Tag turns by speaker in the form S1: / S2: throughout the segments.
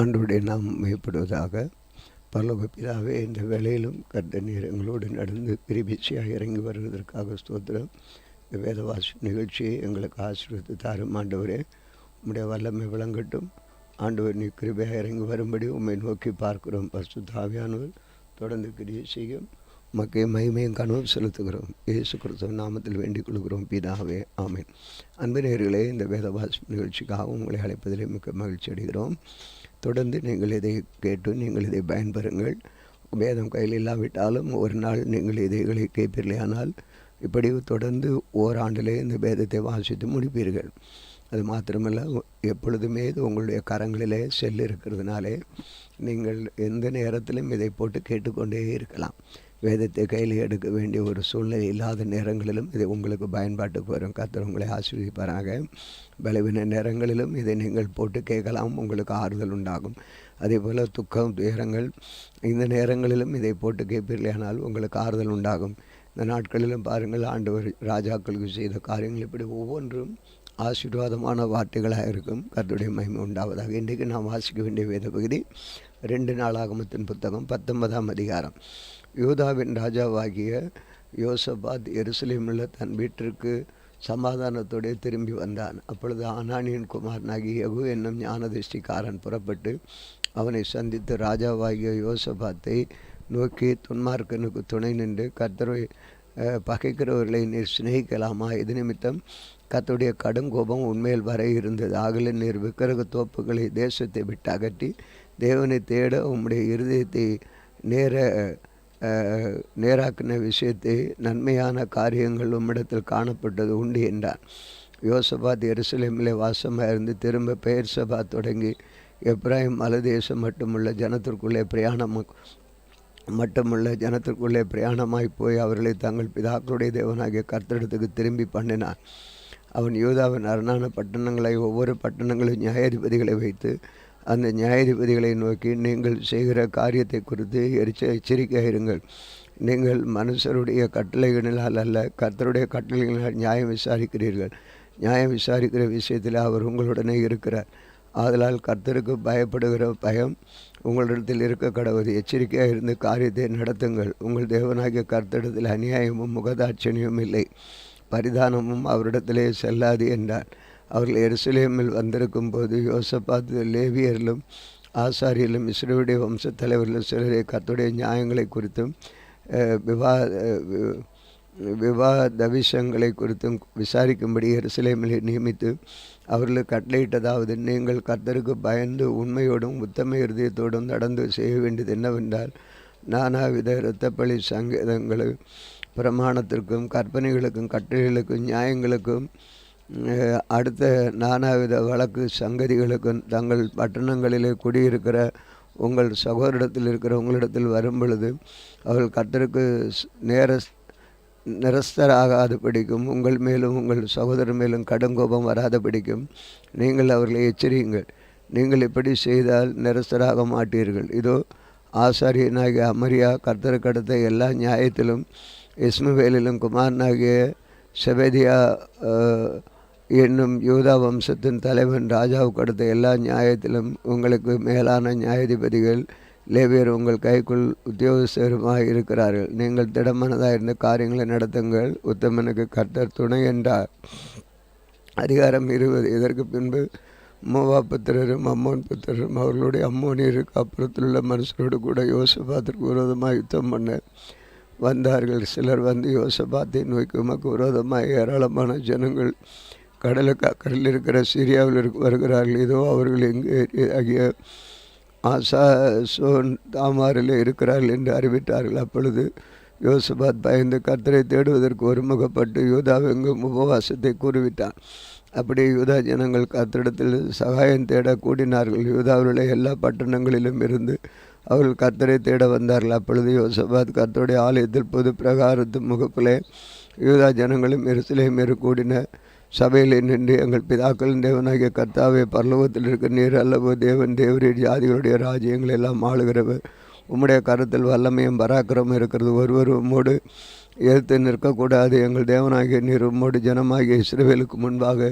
S1: ஆண்டவருடைய நாமம் மையப்படுவதாக. பரலோக பிதாவே, இந்த வேளையிலும் கர்த்தர் நீர் எங்களோடு நடந்து கிருபையாய் இறங்கி வருவதற்காக ஸ்தோத்திரம். இந்த வேதவாசி நிகழ்ச்சியை எங்களுக்கு ஆசீர்வதித்து தாரும் ஆண்டவரே. உம்முடைய வல்லமை விளங்கட்டும் ஆண்டவர். நீ கிருபையாக இறங்கி வரும்படி உம்மை நோக்கி பார்க்கிறோம். பரிசுத்த ஆவியானவர் தொடர்ந்து கிரியை செய்யும். உமக்கே மகிமையும் கனவும் செலுத்துகிறோம். இயேசு கிறிஸ்துவ நாமத்தில் வேண்டிக் கொள்கிறோம் பிதாவே, ஆமென். அன்பு நேயர்களே, இந்த வேதவாசி நிகழ்ச்சிக்காக உங்களை அழைப்பதிலே மிக்க மகிழ்ச்சி அடைகிறோம். தொடர்ந்து நீங்கள் இதை கேட்டு நீங்கள் இதை பயன்பெறுங்கள். வேதம் கையில் இல்லாவிட்டாலும் ஒரு நாள் நீங்கள் இதைகளை கேட்பீர்களானால் இப்படி தொடர்ந்து ஓராண்டிலே இந்த வேதத்தை வாசித்து முடிப்பீர்கள். அது மாத்திரமல்ல, எப்பொழுதுமே இது உங்களுடைய கரங்களிலே செல் இருக்கிறதுனாலே நீங்கள் எந்த நேரத்திலும் இதை போட்டு கேட்டுக்கொண்டே இருக்கலாம். வேதத்தை கையில் எடுக்க வேண்டிய ஒரு சூழ்நிலை இல்லாத நேரங்களிலும் இது உங்களுக்கு பயன்பாட்டுக்கு வரும். கர்த்தர் உங்களை ஆசீர்வதிப்பாராக. பலவீன நேரங்களிலும் இதை நீங்கள் போட்டு கேட்கலாம், உங்களுக்கு ஆறுதல் உண்டாகும். அதே போல் துக்கம், துயரங்கள் இந்த நேரங்களிலும் இதை போட்டு கேட்பீர்களானால் உங்களுக்கு ஆறுதல் உண்டாகும். இந்த நாட்களிலும் பாருங்கள், ஆண்டவர் ராஜாக்களுக்கு செய்த காரியங்கள் இப்படி ஒவ்வொன்றும் ஆசீர்வாதமான வார்த்தைகளாக இருக்கும். கர்த்தருடைய மகிமை உண்டாவதாக. இன்றைக்கு நாம் வாசிக்க வேண்டிய வேத பகுதி 2 நாளாகமத்தின் புத்தகம் 19ஆம் அதிகாரம். யூதாவின் ராஜாவாகிய யோசபாத் எருசலேமில் தன் வீட்டிற்கு சமாதானத்தோடு திரும்பி வந்தான். அப்பொழுது ஆனானியின் குமாரனாகிய யெகூ என்னும் ஞானதிஷ்டிக்காரன் புறப்பட்டு அவனை சந்தித்து ராஜாவாகிய யோசபாத்தை நோக்கி, துன்மார்க்கனுக்கு துணை நின்று கர்த்தரை பகைக்கிறவர்களை நீர் சிநேகிக்கலாமா? இது நிமித்தம் கர்த்தருடைய கடுங்கோபம் உண்மையில் வர இருந்தது. ஆகல நீர் விக்கிரக தோப்புகளை தேசத்தை விட்டு அகற்றி தேவனை தேட உம்முடைய இருதயத்தை நேராக்கின விஷயத்தை நன்மையான காரியங்கள் உம்மிடத்தில் காணப்பட்டது உண்டு என்றார். யோசபாத் எருசலேமிலே வாசமாக இருந்து திரும்ப பெயர் சபா தொடங்கி எப்ராயிம் மலைதேசம் மட்டுமுள்ள ஜனத்திற்குள்ளே பிரயாணமாய் போய் அவர்களை தங்கள் பிதாக்களுடைய தேவனாகிய கர்த்தரிடத்துக்கு திரும்பி பண்ணினார். அவன் யூதாவின் அரணான பட்டணங்களை ஒவ்வொரு பட்டணங்களின் நியாயாதிபதிகளை வைத்து அந்த நியாயாதிபதிகளை நோக்கி, நீங்கள் செய்கிற காரியத்தை குறித்து எச்சரிக்கையாக இருங்கள். நீங்கள் மனுஷருடைய கட்டளைகளினால் அல்ல, கர்த்தருடைய கட்டளைகளினால் நியாயம் விசாரிக்கிறீர்கள். நியாயம் விசாரிக்கிற விஷயத்தில் அவர் உங்களுடனே இருக்கிறார். ஆதலால் கர்த்தருக்கு பயப்படுகிற பயம் உங்களிடத்தில் இருக்க கடவுது. எச்சரிக்கையாக இருந்து காரியத்தை நடத்துங்கள். உங்கள் தேவனாகிய கர்த்தரிடத்தில் அநியாயமும் முகதாட்சணியும் இல்லை, பரிதானமும் அவரிடத்திலே செல்லாது என்றார். அவர்கள் எருசலேமில் வந்திருக்கும் போது யோசபாத் லேவியரிலும் ஆசாரியர்களும் இஸ்ரவேலுடைய வம்ச தலைவர்களும் சிலரை கர்த்தருடைய நியாயங்களை குறித்தும் விவாதவிஷங்களை குறித்தும் விசாரிக்கும்படி எருசலேமில் நியமித்து அவர்களுக்கு கட்டளையிட்டதாவது, நீங்கள் கர்த்தருக்கு பயந்து உண்மையோடும் உத்தம இருதயத்தோடும் நடந்து செய்ய வேண்டியது என்னவென்றால், நானாவித இரத்தப்பழி சங்கீதங்களும் பிரமாணத்திற்கும் கற்பனைகளுக்கும் கட்டளைகளுக்கும் நியாயங்களுக்கும் அடுத்த நானாவித வழக்கு சங்கதிகளுக்கும் தங்கள் பட்டணங்களிலே குடியிருக்கிற உங்கள் சகோதரிடத்தில் இருக்கிற உங்களிடத்தில் வரும் பொழுது அவர்கள் கர்த்தருக்கு நிரஸ்தராகாது படிக்கும், உங்கள் மேலும் உங்கள் சகோதரர் மேலும் கடுங்கோபம் வராத படிக்கும் நீங்கள் அவர்களை எச்சரியுங்கள். நீங்கள் இப்படி செய்தால் நிரஸ்தராக மாட்டீர்கள். இதோ ஆசாரியனாகிய அமரியா கர்த்தருக்கு அடுத்த எல்லா நியாயத்திலும் இஸ்மவேலிலும் குமாரனாகிய செபதியா என்னும் யூதா வம்சத்தின் தலைவன் ராஜாவுக்கு அடுத்த எல்லா நியாயத்திலும் உங்களுக்கு மேலான நியாயாதிபதிகள் லேவியர் உங்கள் கைக்குள் உத்தியோகஸ்தருமாக இருக்கிறார்கள். நீங்கள் திடமனதாக இருந்த காரியங்களை நடத்துங்கள். உத்தமனுக்கு கர்த்தர் துணை என்றார். அதிகாரம் 20. இதற்கு பின்பு மோவாப் புத்திரரும் அம்மோன் புத்திரரும் அவர்களுடைய அம்மோனியருக்கு அப்புறத்தில் உள்ள மனுஷரோடு கூட யோசபாத்திற்கு விரோதமாக யுத்தம் பண்ண வந்தார்கள். சிலர் வந்து யோசபாத்தை நோக்கி, உமக்கு விரோதமாக ஏராளமான ஜனங்கள் கடலுக்கு அக்கறையில் இருக்கிற சீரியாவில் வருகிறார்கள். இதோ அவர்கள் எங்கே ஆகிய ஆசாசோன் தாமாரில் இருக்கிறார்கள் என்று அறிவித்தார்கள். அப்பொழுது யோசபாத் பயந்து கர்த்தரை தேடுவதற்கு ஒருமுகப்பட்டு யூதாவெங்கும் உபவாசத்தை கூறிவிட்டார். அப்படி யூதா ஜனங்கள் கர்த்தரிடத்தில் சகாயம் தேட கூடினார்கள். யூதாவிலுள்ள எல்லா பட்டணங்களிலும் இருந்து அவர்கள் கர்த்தரை தேட வந்தார்கள். அப்பொழுது யோசபாத் கர்த்தருடைய ஆலயத்தில் பொது பிரகாரத்து முகப்பிலே யூதா ஜனங்களும் எருசலேமில் கூடின சபையில் நின்று, எங்கள் பிதாக்களின் தேவனாகிய கர்த்தாவே, பரலோகத்தில் இருக்க நீர் அல்லவோ தேவன், தேவரீர் ஜாதிகளுடைய ராஜ்யங்கள் எல்லாம் ஆளுகிறவர். உம்முடைய கருத்தில் வல்லமையும் பராக்கிரமும் இருக்கிறது. ஒருவர் உம்மோடு எதிர்த்து நிற்கக்கூடாது. எங்கள் தேவனாகிய நீர் உம்மோடு ஜனமாகிய இஸ்ரவேலுக்கு முன்பாக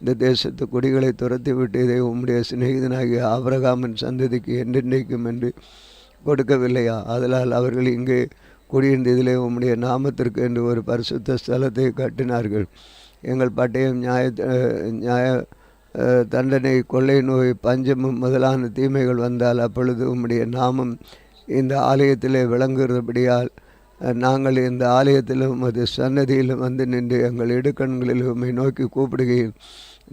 S1: இந்த தேசத்து குடிகளை துரத்திவிட்டு இதை உம்முடைய சிநேகிதனாகிய ஆபிரகாமின் சந்ததிக்கு என்றென்றைக்கும் என்று கொடுக்கவில்லையா? அதனால் அவர்கள் இங்கே குடியிருந்த இதிலே உம்முடைய நாமத்திற்கு என்று ஒரு பரிசுத்த ஸ்தலத்தை கட்டினார்கள். எங்கள் பட்டயம் நியாய தண்டனை, கொள்ளை நோய், பஞ்சமும் முதலான தீமைகள் வந்தால் அப்பொழுது உம்முடைய நாமம் இந்த ஆலயத்திலே விளங்குகிறபடியால் நாங்கள் இந்த ஆலயத்திலும் அது சன்னதியிலும் வந்து நின்று எங்கள் இடுக்கண்களில் உம்மை நோக்கி கூப்பிடுகையில்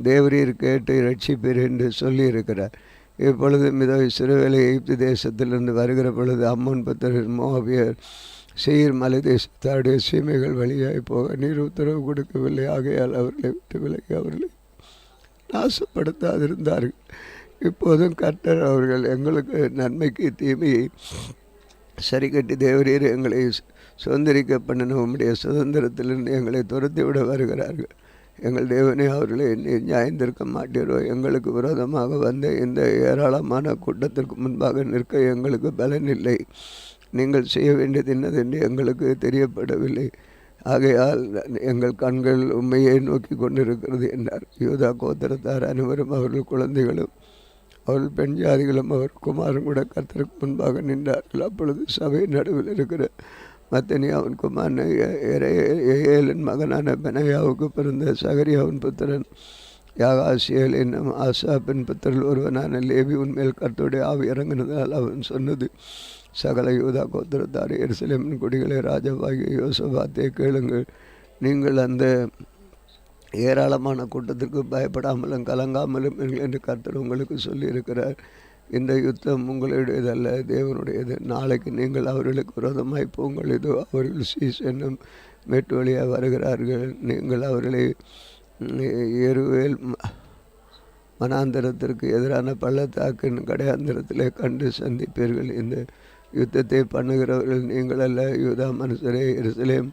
S1: தேவரீர் கேட்டு ரட்சிப்பீர் என்று சொல்லியிருக்கிறார். இப்பொழுதும் இதோ சிறுவேலை எகிப்து தேசத்திலிருந்து வருகிற பொழுது அம்மோன் புத்திரர், மோவாபியர், சேயீர் மலை தேசத்தாருடைய சீமைகள் வழியாய் போக நீர் உத்தரவு கொடுக்கவில்லை. ஆகையால் அவர்களை விட்டு விலகி அவர்களை நாசப்படுத்தாதிருந்தார்கள். இப்போதும் கர்த்தர் அவர்கள் எங்களுக்கு நன்மைக்கு தீமையை சரி கட்டி தேவரீர் எங்களை சுதந்திரிக்க பண்ணின உம்முடைய சுதந்திரத்திலிருந்து எங்களை துரத்தி விட வருகிறார்கள். எங்கள் தேவனே, அவர்களை நியாயந்திருக்க மாட்டீரோ? எங்களுக்கு விரோதமாக வந்த இந்த ஏராளமான கூட்டத்திற்கு முன்பாக நிற்க எங்களுக்கு பலன் இல்லை. நீங்கள் செய்ய வேண்டியது என்னதென்று எங்களுக்கு தெரியப்படவில்லை. ஆகையால் எங்கள் கண்கள் உண்மையை நோக்கி கொண்டிருக்கிறது என்றார். யூதா கோத்திரத்தார் அனைவரும் அவர்கள் குழந்தைகளும் அவர்கள் பெண் ஜாதிகளும் அவர் குமாரும் கூட கர்த்தருக்கு முன்பாக நின்றார்கள். அப்பொழுது சபை நடுவில் இருக்கிற மத்தனியாவின் குமாரன் ஏலின் மகனான பெனாயாவுக்கு பிறந்த சகரியாவின் புத்திரன் யாகாசியல் என்னும் ஆசாப்பின் புத்திரல் ஒருவனான லேவி உன்மேல் கர்த்தருடைய ஆவி இறங்கினதால் அவன் சொன்னது, சகல யூதா கோத்திரத்தார் எருசலேமின் குடிகளை ராஜாவாகிய யோசபாத்தே கேளுங்கள். நீங்கள் அந்த ஏராளமான கூட்டத்திற்கு பயப்படாமலும் கலங்காமலும் என்று கர்த்தர் உங்களுக்கு சொல்லியிருக்கிறார். இந்த யுத்தம் உங்களுடையதல்ல, தேவனுடையது. நாளைக்கு நீங்கள் அவர்களுக்கு விரோதமாய் போங்கள். இதோ அவர்கள் சீஸ் என்னும் மேட்டு வழியாக வருகிறார்கள். நீங்கள் அவர்களை எருவேல் வனாந்தரத்திற்கு எதிரான பள்ளத்தாக்கின் கடையாந்திரத்திலே கண்டு சந்திப்பீர்கள். இந்த யுத்தத்தை பண்ணுகிறவர்கள் நீங்கள் அல்ல, யூதா மனுஷரே, எருசலேம்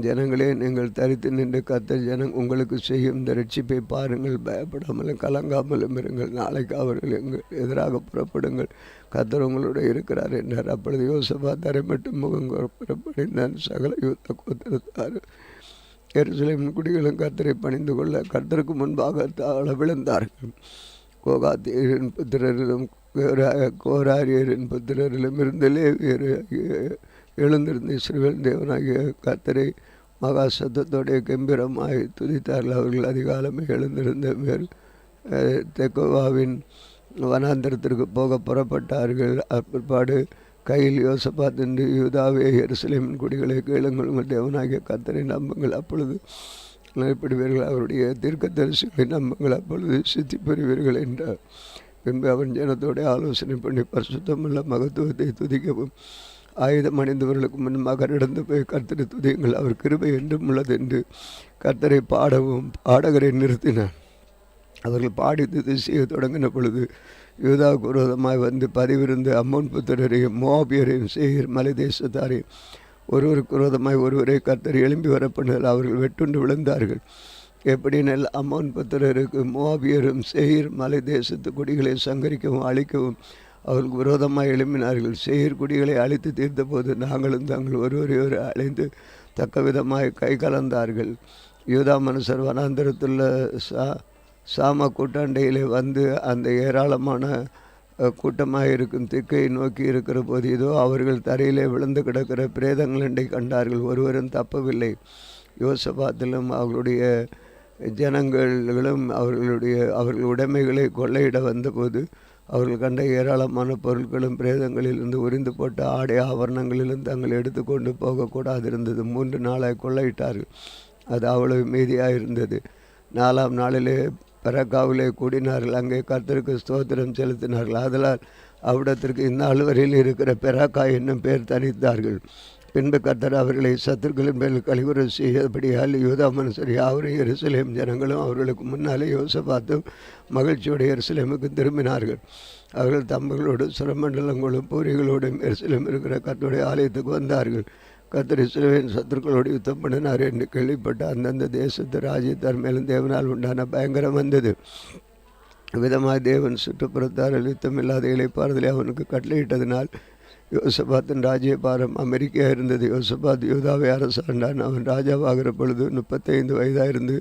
S1: ஜனங்களே, நீங்கள் தரித்து நின்று கர்த்தர் உங்களுக்கு செய்யும் இந்த ரட்சிப்பை பாருங்கள். பயப்படாமலும் கலங்காமலும் இருங்கள். நாளைக்கு அவர்கள் எதிராக புறப்படுங்கள். கர்த்தர் உங்களோட இருக்கிறார் என்றார். அப்பொழுது யோசபாத் மட்டும் முகம் புறப்படினான். சகல யூதா கோத்திரத்தார் எருசலேமின் குடிகளும் கர்த்தரை பணிந்து கொள்ள கர்த்தருக்கு முன்பாக தாழ விழுந்தார்கள். கோகாத்தியரின் புத்திரரிலும் கோராரியரின் புத்திரரிலும் இருந்த லேவியர் எழுந்திருந்த இஸ்ரவேல் தேவனாகிய கர்த்தரை மகா சத்தத்தோடைய கம்பீரமாய் துதித்தார்கள். அவர்கள் அதிகாலமே எழுந்திருந்த மேல் தெக்கோவாவின் வனாந்தரத்திற்கு போக புறப்பட்டார்கள். அப்பிற்பாடு கையில் யோசபாத் என்று யூதாவே எருசலேமின் குடிகளை கேளுங்கள், உங்கள் தேவனாகிய கர்த்தரை நம்புங்கள், அப்பொழுது நிலைப்படுவீர்கள். அவருடைய தீர்க்கதரிசிகளை நம்புங்கள், அப்பொழுது சித்தி பெறுவீர்கள் என்றார். பின்பு அவன் ஜனத்தோடைய ஆலோசனை பண்ணி பரிசுத்தமுள்ள மகத்துவத்தை துதிக்கவும் ஆயுதம் அணிந்தவர்களுக்கு முன்பாக நடந்து போய் கர்த்தரை துதியுங்கள், அவர் கிருபை என்றும் உள்ளது என்று கர்த்தரை பாடவும் பாடகரை நிறுத்தினார். அவர்கள் பாடி துதி செய்ய தொடங்கின பொழுது யூதாவுக்கு விரோதமாய் வந்து பதிவிருந்து அம்மோன் புத்திரரையும் மோவாபியரையும் சேயீர் மலை தேசத்தாரையும் ஒருவருக்கு விரோதமாய் ஒருவரை கர்த்தர் எழும்பி வரப்பண்ணில் அவர்கள் வெட்டுண்டு விழுந்தார்கள். எப்படினெல் அம்மோன் புத்திரருக்கு மோவாபியரும் சேயீர் மலை தேசத்து குடிகளை சங்கரிக்கவும் அழிக்கவும் அவர்களுக்கு விரோதமாக எழுப்பினார்கள். சேயீர் குடிகளை அழித்து தீர்த்த போது நாங்களும் தாங்கள் ஒருவரையொரு அழைந்து தக்க விதமாய் கை கலந்தார்கள். யூதா மனுஷர் வனாந்தரத்துள்ள சாம கூட்டாண்டையிலே வந்து அந்த ஏராளமான கூட்டமாக இருக்கும் திக்கை நோக்கி இருக்கிற போது இதோ அவர்கள் தரையிலே விழுந்து கிடக்கிற பிரேதங்களண்டை கண்டார்கள். ஒருவரும் தப்பவில்லை. யோசபாத்திலும் அவர்களுடைய ஜனங்களும் அவர்கள் உடைமைகளை கொள்ளையிட வந்தபோது அவர்கள் கண்ட ஏராளமான பொருட்களும் பிரேதங்களிலிருந்து உரிந்து போட்ட ஆடை ஆபரணங்களிலும் தங்கள் எடுத்துக்கொண்டு போகக்கூடாது இருந்தது. 3 நாளாய் கொள்ளையிட்டார்கள். அது அவ்வளவு மீதியாக இருந்தது. 4ஆம் நாளிலே பெரக்காவிலே கூடினார்கள். அங்கே கர்த்தருக்கு ஸ்தோத்திரம் செலுத்தினார்கள். ஆதலால் அவ்விடத்திற்கு இந்நாள் வரையில் இருக்கிற பெராக்கா என்னும் பெயர் தனித்தார்கள். பின்பு கர்த்தர் அவர்களை சத்துருக்களின் மேல் கழிவுற செய்யபடியால் யூதா மனுஷர் யாவரும் எருசலேம் ஜனங்களும் அவர்களுக்கு முன்னாலே யோசபாத்தும் மகிழ்ச்சியோடு எருசலேமுக்கு திரும்பினார்கள். அவர்கள் தம்பங்களோடு சுரமண்டலங்களும் பூரிகளோடும் எருசலேம் இருக்கிற கர்த்தருடைய ஆலயத்துக்கு வந்தார்கள். கர்த்தர் இஸ்ரவேலின் சத்துருக்களோடு யுத்தம் பண்ணினார் என்று கேள்விப்பட்ட அந்தந்த தேசத்து ராஜ்யத்தார் மேலும் தேவனால் உண்டான பயங்கரம் வந்தது. விதமாக தேவன் சுற்றுப்புறத்தாரில் யுத்தமில்லாத இளைப்பாறுதலை அவனுக்கு கட்டளையிட்டதினால் யோசபாத்தின் ராஜ்யபாரம் அமெரிக்கா இருந்தது. யோசபாத் யூதாவை அரசாண்டான். அவன் ராஜாவாகிற பொழுது 35 வயதாயிருந்து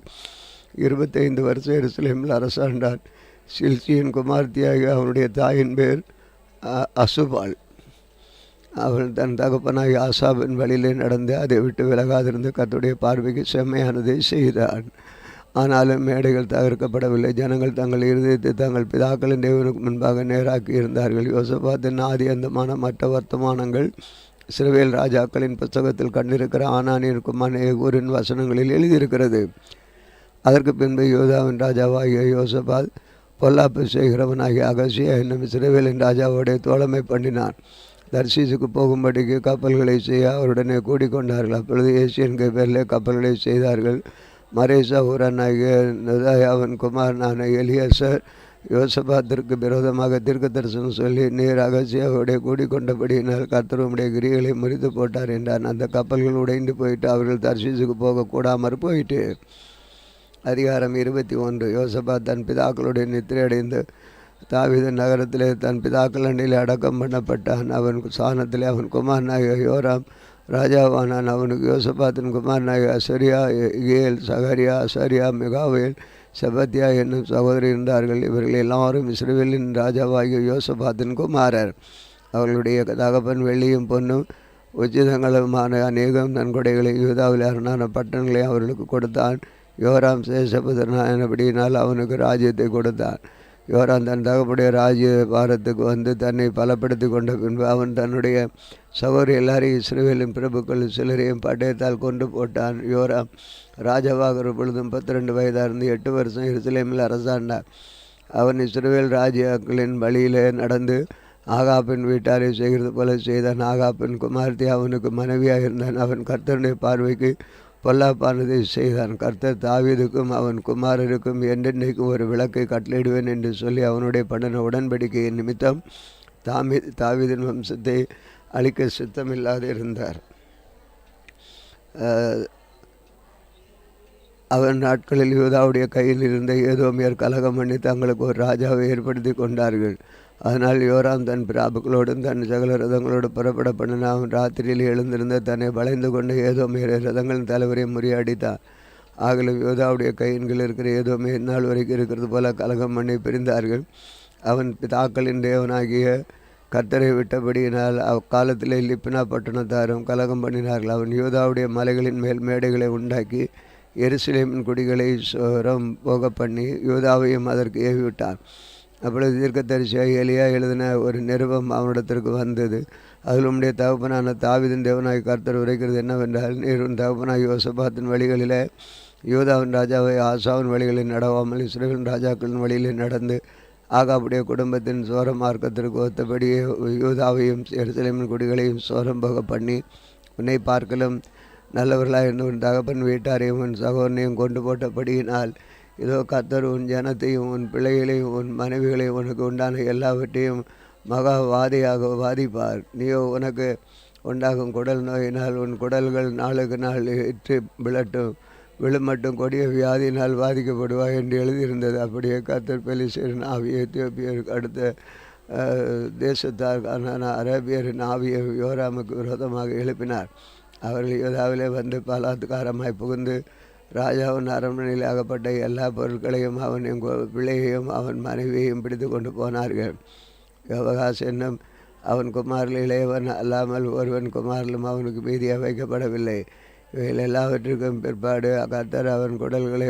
S1: 25 வருஷம் எருசலேமில் அரசாண்டான். சில்சியின் குமார்த்தியாகிய அவனுடைய தாயின் பேர் அசுபாள். அவன் தன் தகப்பனாகி ஆசாபின் வழியிலே நடந்து அதை விட்டு விலகாதிருந்து கர்த்தருடைய பார்வைக்கு செம்மையானதை செய்தான். ஆனாலும் மேடைகள் தகர்க்கப்படவில்லை. ஜனங்கள் தங்கள் இருதயத்தை தங்கள் பிதாக்களின் தேவனுக்கு முன்பாக நேராக்கி இருந்தார்கள். யோசபாத்தின் ஆதி அந்தமான மற்ற வர்த்தமானங்கள் இஸ்ரவேல் ராஜாக்களின் புத்தகத்தில் கண்டிருக்கிற ஆனானின் குமாரன் ஏகூரின் வசனங்களில் எழுதியிருக்கிறது. அதற்கு பின்பு யோதாவின் ராஜாவாகிய யோசபாத் பொல்லாப்பு செய்கிறவனாகிய அகசியா என்னும் இஸ்ரவேலின் ராஜாவோடைய தோழமை பண்ணினான். தர்சீசுக்கு போகும்படிக்கு கப்பல்களை செய்ய அவருடனே கூடிக்கொண்டார்கள். அப்பொழுது ஏசியன் பேரில் கப்பல்களை செய்தார்கள். மரேசா ஊரனாகிய நொதாயாவின் குமாரனான எலியசர் யோசபாத்திற்கு விரோதமாக தீர்க்க தரிசனம் சொல்லி, நீர் அகசியாவோடைய கூடிக்கொண்டபடியினால் கர்த்தர் உம்முடைய கிரிகளை முறித்து போட்டார் என்றான். அந்த கப்பல்கள் உடைந்து போயிட்டு அவர்கள் தர்சீசுக்கு போகக்கூடாமற் போயிட்டு. அதிகாரம் 21. யோசபாத் தன் பிதாக்களுடைய நித்திரையடைந்து தாவீது நகரத்திலே தன் பிதாக்கள் அண்டையில் அடக்கம் பண்ணப்பட்டான். அவன் சாணத்திலே அவன் குமாரனாகிய யோராம் ராஜாவானான். அவனுக்கு யோசபாத்தின் குமாரனாகிய அசரியா, இகேல், சகரியா, அசரியா, மிகாவேல், செபத்தியா என்னும் சகோதரி இருந்தார்கள். இவர்கள் எல்லாரும் இஸ்ரவேலின் ராஜாவாகிய யோசபாத்தின் குமாரர். அவர்களுடைய தகப்பன் வெள்ளியும் பொன்னும் உச்சிதங்களுமான அநேகம் நன்கொடைகளை யூதாவில் அரணான பட்டணங்களை அவர்களுக்கு கொடுத்தான். யோராம் சேஷபுத்திரனானபடியினால் அவனுக்கு ராஜ்யத்தை கொடுத்தான். யோராம் தன் தகப்புடைய ராஜ்ய பாரத்துக்கு வந்து தன்னை பலப்படுத்தி கொண்ட பின்பு அவன் தன்னுடைய சகோதரி எல்லாரையும் இஸ்ரவேலின் பிரபுக்கள் சிலரையும் பட்டயத்தால் கொண்டு போட்டான். யோராம் ராஜாவாகிற பொழுதும் 32 வயதாக இருந்து 8 வருஷம் எருசலேமில் அரசாண்டான். அவன் இஸ்ரவேல் ராஜாக்களின் வழியிலே நடந்து ஆகாப்பின் வீட்டாரை செய்கிறது போல செய்தான். ஆகாப்பின் குமார்த்தி அவனுக்கு மனைவியாக இருந்தான். அவன் கர்த்தருடைய பார்வைக்கு பொல்லாப்பானதை செய்தான். கர்த்தர் தாவீதுக்கும் அவன் குமாரருக்கும் என்றென்றைக்கும் ஒரு விளக்கை கட்டளையிடுவேன் என்று சொல்லி அவனுடைய பண்ணின உடன்படிக்கையின் நிமித்தம் தாவீதின் வம்சத்தை அழிக்க சித்தமில்லாது இருந்தார். அவன் நாட்களில் யூதாவுடைய கையில் இருந்த ஏதோமியர் கலகம் பண்ணி தங்களுக்கு ஒரு ராஜாவை ஏற்படுத்தி கொண்டார்கள். அதனால் யோராம் தன் பிராபுக்களோடும் தன் சகல ரதங்களோடு புறப்பட பண்ணின. அவன் ராத்திரியில் எழுந்திருந்த தன்னை வளைந்து கொண்டு ஏதோமியர் ரதங்களின் தலைவரை முறியடித்தான். ஆகலும் யோதாவுடைய கையின்கள் இருக்கிற ஏதோமியர் நாள் வரைக்கும் இருக்கிறது போல கலகம் பண்ணி பிரிந்தார்கள். அவன் பிதாக்களின் தேவனாகிய கர்த்தரை விட்டபடியினால் அக்காலத்திலே லிப்னா பட்டணத்தாரும் கலகம் பண்ணினார்கள். அவன் யூதாவுடைய மலைகளின் மேல் மேடைகளை உண்டாக்கி எருசலேமின் குடிகளை சோரம் போக பண்ணி யூதாவையும் அதற்கு ஏவிவிட்டான். அப்பொழுது தீர்க்கதரிசியாக எலியா எழுதின ஒரு நிருபம் அவனிடத்திற்கு வந்தது. அதில் உம்முடைய தகப்பனான தாவீதின் தேவனாய் கர்த்தர் உரைக்கிறது என்னவென்றால், நீர் உன் தகப்பனாய் யோசபாத்தின் வழிகளிலே யூதாவின் ராஜாவை ஆசாவின் வழிகளில் நடவாமல் இஸ்ரவேலின் ராஜாக்களின் வழியில் நடந்து ஆகாபுடைய குடும்பத்தின் சோர மார்க்கத்திற்கு ஒத்தபடியே யூதாவையும் எருசலேமின் குடிகளையும் சோரம் போக பண்ணி உன்னை பார்க்கலும் நல்லவர்களாக இருந்து உன் தகப்பன் வீட்டாரையும் உன் சகோதரனையும் கொண்டு போட்டபடியினால் இதோ கர்த்தர் உன் ஜனத்தையும் உன் பிள்ளைகளையும் உன் மனைவிகளையும் உனக்கு உண்டான எல்லாவற்றையும் மகா வாதியாக வாதிப்பார். நீயோ உனக்கு உண்டாகும் குடல் நோயினால் உன் குடல்கள் நாளுக்கு நாள் இற்று விழுமட்டும் கொடிய வியாதியினால் பாதிக்கப்படுவாய் என்று எழுதியிருந்தது. அப்படியே கர்த்தர் பெலிஸ்தரின் ஆவியை எத்தியோப்பியருக்கு அடுத்த தேசத்தாருக்கான அரேபியரின் ஆவியை யோராமுக்கு விரோதமாக எழுப்பினார். அவர்கள் யோதாவிலே வந்து பலாத்காரமாய் புகுந்து ராஜாவின் அரண்மனையில் ஆகப்பட்ட எல்லா பொருட்களையும் அவன் பிள்ளையையும் அவன் மனைவியையும் பிடித்து கொண்டு போனார்கள். யோவகாஸ் என்னும் அவன் குமாரில் இளையவன் அல்லாமல் ஒருவன் குமாரிலும் அவனுக்கு மீதியாக வைக்கப்படவில்லை. இவைகள் எல்லாவற்றிற்கும் பிற்பாடு கர்த்தர் அவன் குடல்களை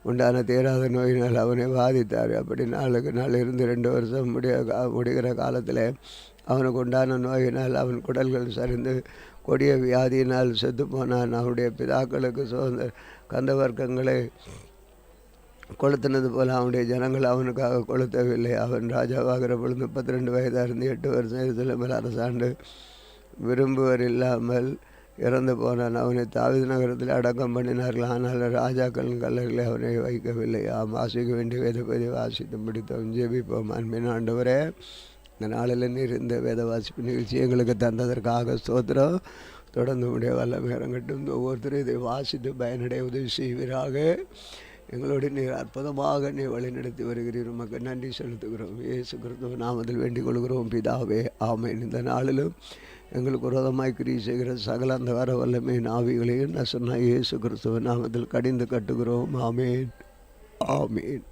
S1: உண்டான தீராத நோயினால் அவனை பாதித்தார். அப்படி நாளுக்கு நாள் இருந்து 2 வருஷம் முடிகிற காலத்தில் அவனுக்கு உண்டான நோயினால் அவன் குடல்கள் சரிந்து கொடிய வியாதியினால் செத்து போனான். அவனுடைய பிதாக்களுக்கு கந்த வர்க்கங்களை கொளுத்தினது போல அவனுடைய ஜனங்கள் அவனுக்காக கொளுத்தவில்லை. அவன் ராஜாவாகிற பொழுது 32 வயதாக இருந்து 8 வருஷம் எருசலேமில் அரசாண்டு விரும்புவர் இல்லாமல் இறந்து போனான். அவனை தாவீது நகரத்தில் அடக்கம் பண்ணினார்கள். ஆனால் ராஜாக்களின் கல்லறைகளை அவனை வைக்கவில்லை. வாசிக்க வேண்டிய வேதபதி வாசித்து பிடித்தோம். ஜெபிப்போம். அன்பின் ஆண்டவரே, இந்த நாளில் நீர் இந்த வேத வாசிப்பு நிகழ்ச்சி எங்களுக்கு தந்ததற்காக ஸ்தோத்திரம். தொடர்ந்து உடைய வல்லமை இறங்கட்டும். ஒவ்வொருத்தரும் இதை வாசித்து பயனடைய உதவி செய்வீராக. எங்களோடு நீர் அற்புதமாக நீ வழிநடத்தி வருகிறீர். உமக்கு நன்றி செலுத்துகிறோம். இயேசு கிறிஸ்துவ நாமத்தில் வேண்டிக் கொள்கிறோம் பிதாவே, ஆமேன். இந்த நாளிலும் எங்களுக்கு விரோதமாய் கிரியை செய்கிற சகல அந்தகார வல்லமை ஆவிகளையும் நசனாய் இயேசு கிறிஸ்துவ நாமத்தில் கடிந்து கட்டுகிறோம். ஆமேன். ஆமீன்.